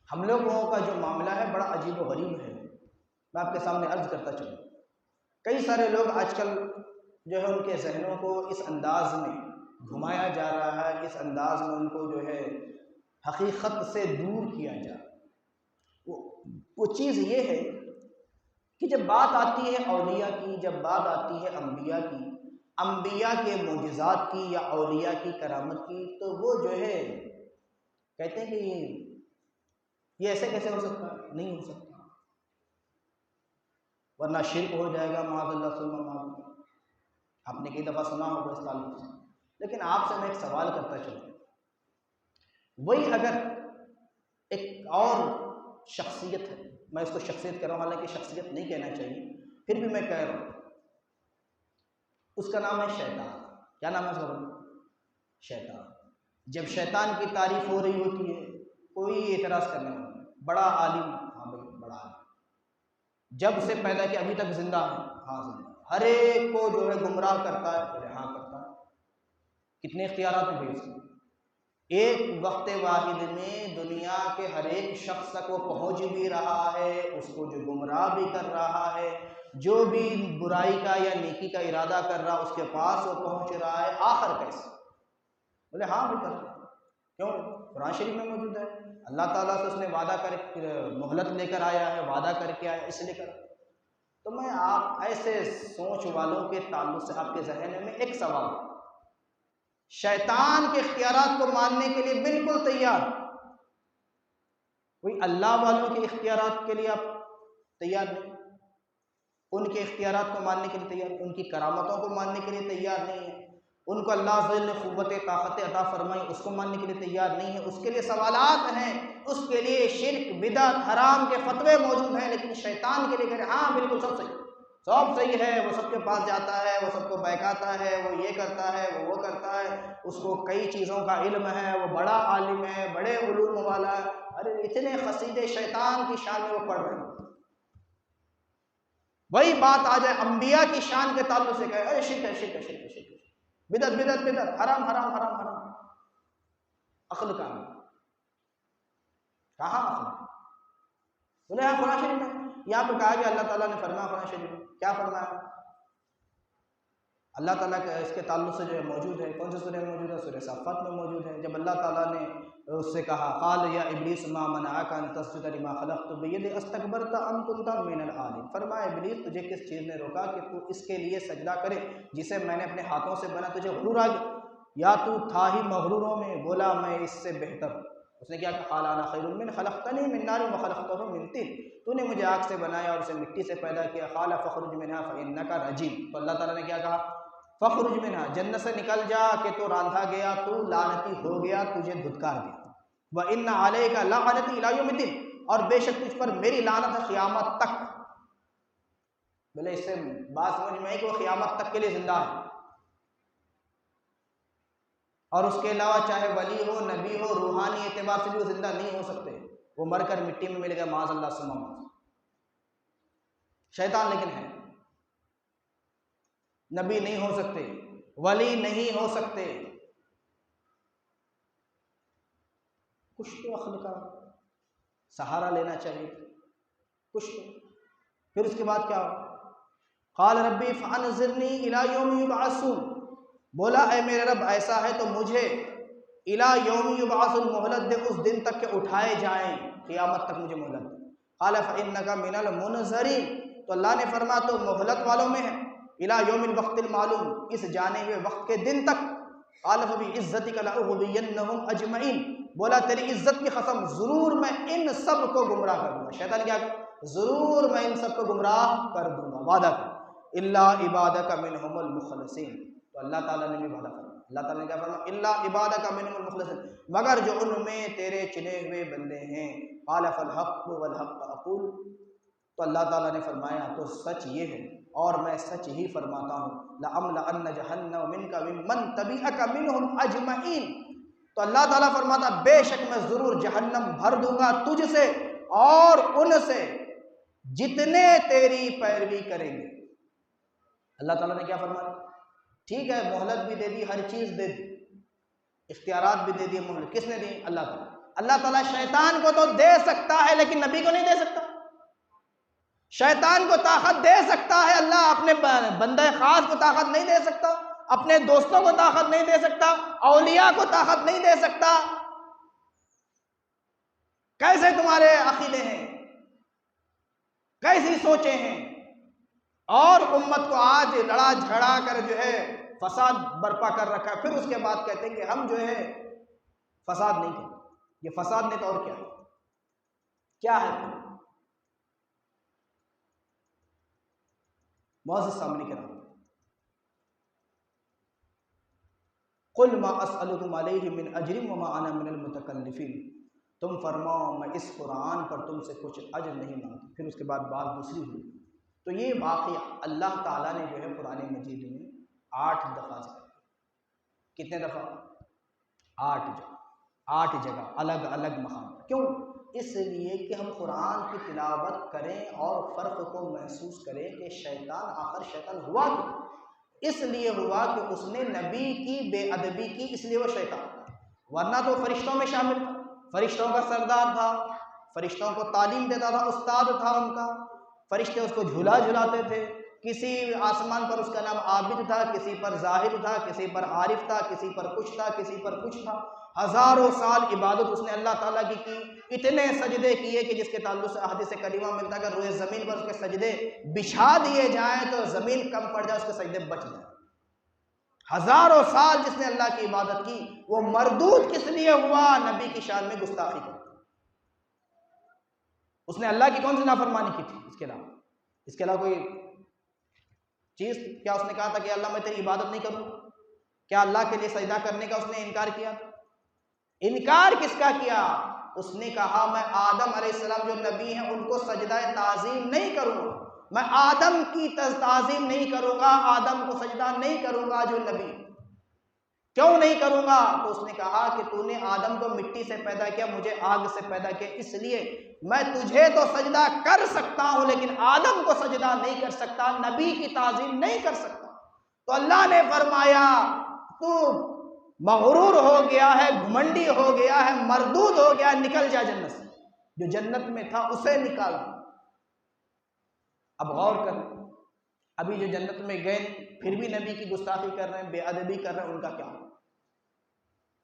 ہم لوگوں کا جو معاملہ ہے بڑا عجیب و غریب ہے. میں آپ کے سامنے عرض کرتا چلوں. کئی سارے لوگ آج کل جو ہے ان کے ذہنوں کو اس انداز میں گھمایا جا رہا ہے، اس انداز میں ان کو جو ہے حقیقت سے دور کیا جا رہا ہے. وہ چیز یہ ہے کہ جب بات آتی ہے اولیاء کی، جب بات آتی ہے انبیاء کی، انبیاء کے معجزات کی یا اولیاء کی کرامت کی، تو وہ جو ہے کہتے ہیں کہ یہ ایسے کیسے ہو سکتا ہے؟ نہیں ہو سکتا، ورنہ شرک ہو جائے گا معاذ اللہ ثم معاذ اللہ. آپ نے کئی دفعہ سنا ہوگا اس تعلق سے. لیکن آپ سے میں ایک سوال کرتا چلوں. وہی اگر ایک اور شخصیت ہے، میں اس کو شخصیت کہہ رہا ہوں، حالانکہ شخصیت نہیں کہنا چاہیے، پھر بھی میں کہہ رہا ہوں، اس کا نام ہے شیطان. کیا نام ہے اس کا؟ شیطان. جب شیطان کی تعریف ہو رہی ہوتی ہے کوئی اعتراض کرنے والا نہیں. بڑا عالم، ہاں بھائی بڑا عالم. جب سے پیدا کہ ابھی تک زندہ ہے، ہاں زندہ. ہر ایک کو جو ہے گمراہ کرتا ہے، ہاں کرتا ہے. کتنے اختیارات ہیں بھائی اس کے؟ ایک وقت واحد میں دنیا کے ہر ایک شخص تک وہ پہنچ بھی رہا ہے، اس کو جو گمراہ بھی کر رہا ہے، جو بھی برائی کا یا نیکی کا ارادہ کر رہا اس کے پاس وہ پہنچ رہا ہے. آخر کیسے؟ بولے ہاں بھی کر رہا ہے. کیوں؟ قرآن شریف میں موجود ہے. اللہ تعالیٰ سے اس نے وعدہ کر مہلت لے کر آیا ہے، وعدہ کر کے آیا، اس لیے کر. تو میں آپ ایسے سوچ والوں کے تعلق سے آپ کے ذہن میں ایک سوال ہے. شیطان کے اختیارات کو ماننے کے لیے بالکل تیار، کوئی اللہ والوں کے اختیارات کے لیے آپ تیار نہیں، ان کے اختیارات کو ماننے کے لیے تیار، ان کی کرامتوں کو ماننے کے لیے تیار نہیں ہے، ان کو اللہ عز و جل نے قوت طاقت عطا فرمائی اس کو ماننے کے لیے تیار نہیں ہے. اس کے لیے سوالات ہیں، اس کے لیے شرک بدعت حرام کے فتوے موجود ہیں. لیکن شیطان کے لیے کہہ رہے ہاں بالکل سب صحیح، سب صحیح ہے. وہ سب کے پاس جاتا ہے، وہ سب کو بہکاتا ہے، وہ یہ کرتا ہے، وہ کرتا ہے، اس کو کئی چیزوں کا علم ہے، وہ بڑا عالم ہے، بڑے علوم والا ہے. ارے اتنے قصیدے شیطان کی شان میں وہ پڑھ رہے ہیں. وہی بات آ جائے انبیاء کی شان کے تعلق سے کہے ارے شرک ہے، شرک ہے، شرک ہے، شرک ہے، بدعت بدعت بدعت، حرام حرام حرام حرام. عقل کہاں؟ کہاں عقل؟ بولے ہاں قرآن شریف میں یہاں پہ کہا گیا، اللہ تعالیٰ نے فرمایا قرآن شریف میں کیا فرمایا؟ اللہ تعالیٰ کا اس کے تعلق سے جو ہے موجود ہے. کون سی سورہ میں موجود ہے؟ سورہ صافات میں موجود ہے. جب اللہ تعالیٰ نے اس سے کہا قال یا ابلیس ما منعک ان تسجد لما خلقت بیدی استکبرت ام کنت من العالین. فرمایا ابلیس تجھے کس چیز نے روکا کہ تو اس کے لیے سجدہ کرے جسے میں نے اپنے ہاتھوں سے بنا؟ تجھے غرور آ گیا یا تو تھا ہی مغروروں میں؟ بولا میں اس سے بہتر ہوں. اس نے کیا کہا؟ قال انا خیر من خلقتنی من نار وخلقته من طین. تو نے مجھے آگ سے بنایا اور اسے مٹی سے پیدا کیا. قال فاخرج منها فانک رجیم. تو اللہ تعالیٰ نے کیا کہا؟ فخرج منها، جنت سے نکل جا کہ تو راندھا گیا، تو لعنتی ہو گیا، تجھے دھتکار دیا. وَإِنَّ عَلَيْكَ لَعْنَتِي إِلَىٰ يَوْمِ الدِّينِ، اور بے شک تجھ پر میری لعنت ہے قیامت تک. بولے اس سے بات سمجھ میں آئی کہ وہ قیامت تک کے لیے زندہ ہے. اور اس کے علاوہ چاہے ولی ہو، نبی ہو، روحانی اعتبار سے بھی وہ زندہ نہیں ہو سکتے، وہ مر کر مٹی میں مل گئے معاذ اللہ ثم معاذ. شیطان لیکن ہے، نبی نہیں ہو سکتے، ولی نہیں ہو سکتے. کچھ تو عقل کا سہارا لینا چاہیے، کچھ تو. پھر اس کے بعد کیا ہو؟ قال ربی فانظرنی الی یوم یبعثون. بولا اے میرے رب ایسا ہے تو مجھے الی یوم یبعثون مہلت دے، اس دن تک کہ اٹھائے جائیں، قیامت تک مجھے مہلت دے. قال فانک من المنظرین. تو اللہ نے فرمایا تو مہلت والوں میں ہے، الی یوم الوقت المعلوم، اس جانے ہوئے وقت کے دن تک. قال فبعزتک لاغوینہم اجمعین. بولا تیری عزت کی قسم ضرور میں ان سب کو گمراہ کر دوں گا. شیطان کیا کہ ضرور میں ان سب کو گمراہ کر دوں گا، وعدہ کر. الا عبادک منہم المخلصین. تو اللہ تعالیٰ نے بھی وعدہ فرمایا. اللہ تعالیٰ نے کیا فرمایا؟ الا عبادک منہم المخلصین، مگر جو ان میں تیرے چنے ہوئے بندے ہیں. قال فالحق والحق اقول. تو اللہ تعالیٰ نے فرمایا تو سچ یہ ہے اور میں سچ ہی فرماتا ہوں، لأملأن جہنم منک ومن تبعک منہم اجمعین. تو اللہ تعالیٰ فرماتا بے شک میں ضرور جہنم بھر دوں گا تجھ سے اور ان سے جتنے تیری پیروی کریں گے. اللہ تعالیٰ نے کیا فرمایا؟ ٹھیک ہے مہلت بھی دے دی، ہر چیز دے دی، اختیارات بھی دے دیے. مہلت کس نے دی؟ اللہ تعالیٰ. اللہ تعالیٰ شیطان کو تو دے سکتا ہے لیکن نبی کو نہیں دے سکتا؟ شیطان کو طاقت دے سکتا ہے، اللہ اپنے بندہ خاص کو طاقت نہیں دے سکتا؟ اپنے دوستوں کو طاقت نہیں دے سکتا؟ اولیاء کو طاقت نہیں دے سکتا؟ کیسے تمہارے عقیدے ہیں، کیسی سوچیں ہیں؟ اور امت کو آج لڑا جھڑا کر جو ہے فساد برپا کر رکھا ہے، پھر اس کے بعد کہتے ہیں کہ ہم جو ہے فساد نہیں کرتے۔ یہ فساد نہیں تو اور کیا ہے؟ کیا ہے پھر؟ معزز سامنے کرام، قل ما اسألکم علیہ من اجر وما انا من المتکلفین، تم فرماؤ میں اس قرآن پر تم سے کچھ اجر نہیں مانگتا۔ پھر اس کے بعد بات دوسری ہوئی، تو یہ واقعہ اللہ تعالیٰ نے جو ہے قرآن مجید میں 8 دفعہ ذکر کیا۔ کتنے دفعہ؟ 8 جگہ الگ الگ مقام پر۔ کیوں؟ اس لیے کہ ہم قرآن کی تلاوت کریں اور فرق کو محسوس کریں کہ شیطان آخر شیطان ہوا کیوں؟ اس لیے ہوا کہ اس نے نبی کی بے ادبی کی، اس لیے وہ شیطان، ورنہ تو فرشتوں میں شامل تھا، فرشتوں کا سردار تھا، فرشتوں کو تعلیم دیتا تھا، استاد تھا ان کا، فرشتے اس کو جھولا جھلاتے تھے، کسی آسمان پر اس کا نام عابد تھا، کسی پر زاہد تھا، کسی پر عارف تھا، کسی پر کچھ تھا، کسی پر کچھ تھا۔ ہزاروں سال عبادت اس نے اللہ تعالیٰ کی اتنے سجدے کیے کہ جس کے تعلق سے احادیث کریمہ ملتا ہے کہ روئے زمین پر اس کے سجدے بچھا دیے جائیں تو زمین کم پڑ جائے، اس کے سجدے بچ جائیں۔ ہزاروں سال جس نے اللہ کی عبادت کی، وہ مردود کس لیے ہوا؟ نبی کی شان میں گستاخی کر، اس نے اللہ کی کون سی نافرمانی کی تھی؟ اس کے علاوہ کوئی چیز؟ کیا اس نے کہا تھا کہ اللہ میں تیری عبادت نہیں کروں؟ کیا اللہ کے لیے سجدہ کرنے کا اس نے انکار کیا؟ انکار کس کا کیا؟ اس نے کہا میں آدم علیہ السلام جو نبی ہیں ان کو سجدہ تعظیم نہیں کروں گا، میں آدم کی تعظیم نہیں کروں گا، آدم کو سجدہ نہیں کروں گا جو نبی۔ کیوں نہیں کروں گا؟ تو اس نے کہا کہ تو نے آدم کو مٹی سے پیدا کیا، مجھے آگ سے پیدا کیا، اس لیے میں تجھے تو سجدہ کر سکتا ہوں لیکن آدم کو سجدہ نہیں کر سکتا، نبی کی تعظیم نہیں کر سکتا۔ تو اللہ نے فرمایا تو مغرور ہو گیا ہے، گھمنڈی ہو گیا ہے، مردود ہو گیا ہے، نکل جا جنت سے، جو جنت میں تھا اسے نکال۔ اب غور کر، ابھی جو جنت میں گئے پھر بھی نبی کی گستاخی کر رہے ہیں، بے ادبی کر رہے ہیں، ان کا کیا؟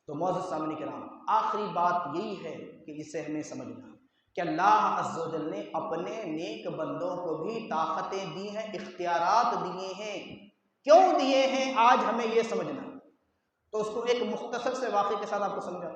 تو معزز سامعین کرام، آخری بات یہی ہے کہ اسے ہمیں سمجھنا کہ اللہ عز و جل نے اپنے نیک بندوں کو بھی طاقتیں دی ہیں، اختیارات دیے ہیں۔ کیوں دیے ہیں؟ آج ہمیں یہ سمجھنا ہے۔ تو اس کو ایک مختصر سے واقعے کے ساتھ آپ کو سمجھا۔